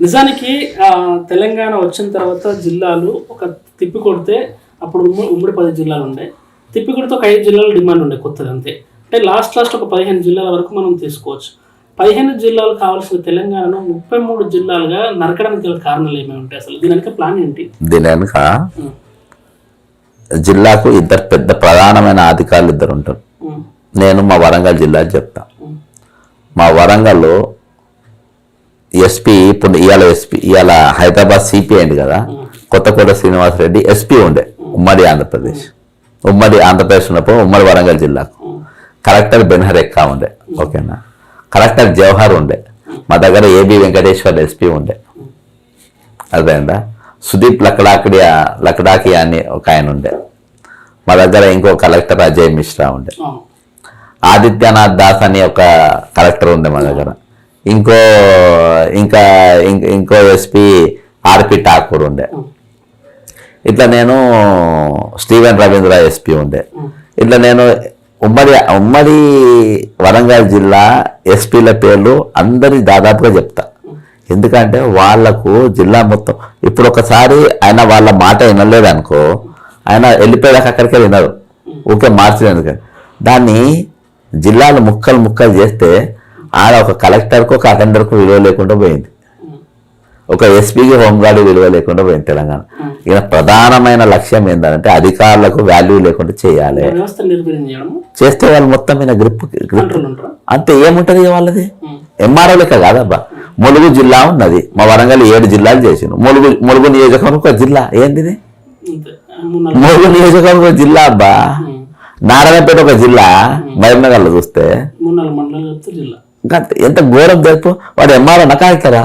నిజానికి తెలంగాణ వచ్చిన తర్వాత జిల్లాలు ఒక తిప్పి కొడితే అప్పుడు ఉమ్మడి 10 జిల్లాలు ఉండే, తిప్పి కొడితే ఒక 5 జిల్లాల డిమాండ్ ఉండే కొత్తది అంతే. అంటే లాస్ట్ ఒక 15 జిల్లాల వరకు మనం తీసుకోవచ్చు. 15 జిల్లాలు కావాల్సిన తెలంగాణను 33 జిల్లాలుగా నరకడానికి గల కారణాలు ఏమేమి ఉంటాయి? అసలు దీని వెనక ప్లాన్ ఏంటి? దీని వెనక జిల్లాకు ఇద్దరు పెద్ద ప్రధానమైన అధికారులు ఇద్దరు ఉంటారు. నేను మా వరంగల్ జిల్లా చెప్తా. మా వరంగల్లో ఎస్పీ, ఇప్పుడు ఇవాళ హైదరాబాద్ సిపి అయింది కదా, కొత్తకోట శ్రీనివాసరెడ్డి ఎస్పీ ఉండే ఉమ్మడి ఆంధ్రప్రదేశ్. ఉమ్మడి ఆంధ్రప్రదేశ్ ఉన్నప్పుడు ఉమ్మడి వరంగల్ జిల్లాకు కలెక్టర్ బెన్హరెక్కా ఉండే, ఓకేనా. కలెక్టర్ జవహర్ ఉండే. మా దగ్గర ఏబి వెంకటేశ్వర్ ఎస్పీ ఉండే, అర్థమైందా. సుదీప్ లకడాకి అని ఒక ఆయన ఉండే. మా దగ్గర ఇంకో కలెక్టర్ అజయ్ మిశ్రా ఉండే. ఆదిత్యనాథ్ దాస్ అని ఒక కలెక్టర్ ఉండే మా దగ్గర. ఇంకో ఎస్పీ ఆర్పి ఠాకూర్ ఉండే. ఇట్లా నేను స్టీవెన్ రవీంద్ర ఎస్పీ ఉండే. ఇట్లా నేను ఉమ్మడి వరంగల్ జిల్లా ఎస్పీల పేర్లు అందరి దాదాపుగా చెప్తా. ఎందుకంటే వాళ్లకు జిల్లా మొత్తం ఇప్పుడు ఒకసారి ఆయన వాళ్ళ మాట వినలేదు అనుకో, ఆయన వెళ్ళిపోయాక అక్కడికే వినరు, ఊకే మార్చలేదు. దాన్ని జిల్లాలు ముక్కలు చేస్తే ఆడ ఒక కలెక్టర్కు ఒక అటెండర్కు విలువ లేకుండా పోయింది, ఒక ఎస్పీకి హోంగార్డు విలువ లేకుండా పోయింది తెలంగాణ. ఇక ప్రధానమైన లక్ష్యం ఏంటంటే అధికారులకు వాల్యూ లేకుండా చేయాలి. చేస్తే వాళ్ళు మొత్తం మీద గ్రిప్ అంతే. ఏముంటది వాళ్ళది? ఎంఆర్ఓ లెక్క కాదబ్బా. ములుగు జిల్లా ఉన్నది, మా వరంగల్ 7 జిల్లాలు చేసిన. ములుగు నియోజకవర్గం ఒక జిల్లా. ఏంటిది? ములుగు నియోజకవర్గం ఒక జిల్లా అబ్బా. నారాయణపేట ఒక జిల్లా, మహబూబ్నగర్లో చూస్తే ఎంత ఘోరం తెలుపు. వాడు ఎంఆర్ఓ నకాయితారా?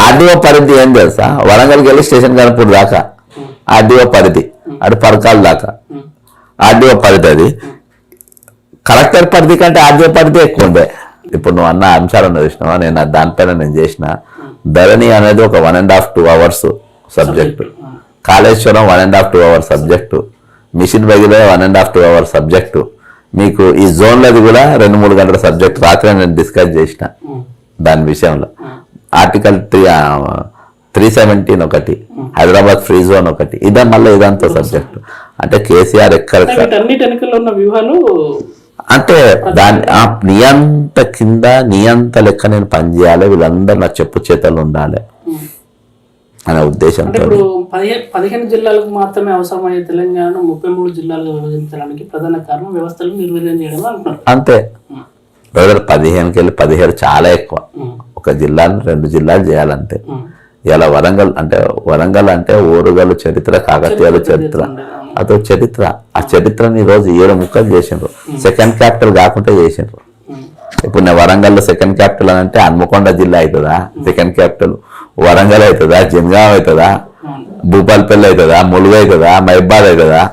ఆర్డీఓ పరిధి ఏం తెలుసా? వరంగల్కి వెళ్ళి స్టేషన్ కనుపూర్ దాకా ఆర్డీఓ పరిధి, అటు పరకాల దాకా ఆర్డీఓ పరిధి. అది కలెక్టర్ పరిధి కంటే ఆర్డీఓ పరిధి ఎక్కువ ఉండే. ఇప్పుడు నువ్వు అన్న అంశాలను చూసినావా? నేను దానిపైన నేను చేసిన ధరణి అనేది ఒక 1.5 to 2 hours subject, Kaleshwaram 1.5 to 2 hours subject, mission బగిలో 1.5 to 2 hours సబ్జెక్టు, మీకు ఈ జోన్లది కూడా 2-3 గంటల సబ్జెక్ట్. రాత్రి నేను డిస్కస్ చేసిన దాని విషయంలో. ఆర్టికల్ 317 ఒకటి, హైదరాబాద్ ఫ్రీ జోన్ ఒకటి, మళ్ళీ ఇదంతా సబ్జెక్టు. అంటే కేసీఆర్ అంటే దాని నియంత కింద నియంత లెక్క నేను పనిచేయాలి, వీళ్ళందరూ నా చెప్పు చేతలు ఉండాలి అనే ఉద్దేశంతో. 15 జిల్లాలకు మాత్రమే అవసరమయ్యే తెలంగాణను 33 జిల్లాలుగా విభజించడానికి ప్రధాన కారణం వ్యవస్థలు నిర్వీర్యం చేయడం అంటున్నారు. అంతే. 15కి వెళ్ళి 17 చాలా ఎక్కువ. ఒక జిల్లాను 2 జిల్లాలు చేయాలంటే. ఇలా వరంగల్ అంటే ఓరుగలు చరిత్ర, కాకతీయాల చరిత్ర, అదో చరిత్ర. ఆ చరిత్రని ఈరోజు 7 ముక్కలు చేసిండ్రు. సెకండ్ క్యాపిటల్ కాకుండా చేసిండ్రు. ఇప్పుడు నేను వరంగల్లో సెకండ్ క్యాపిటల్ అని అంటే హన్మకొండ జిల్లా అవుతుందా సెకండ్ క్యాపిటల్? వరంగల్ అవుతుందా? జనగాం అవుతుందా? భూపాలపల్లి అవుతుందా? ములుగు అవుతుందా? మహబాద్ అవుతుందా?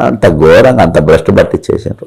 అంత ఘోరంగా అంత భ్రష్టు పట్టించేసారు.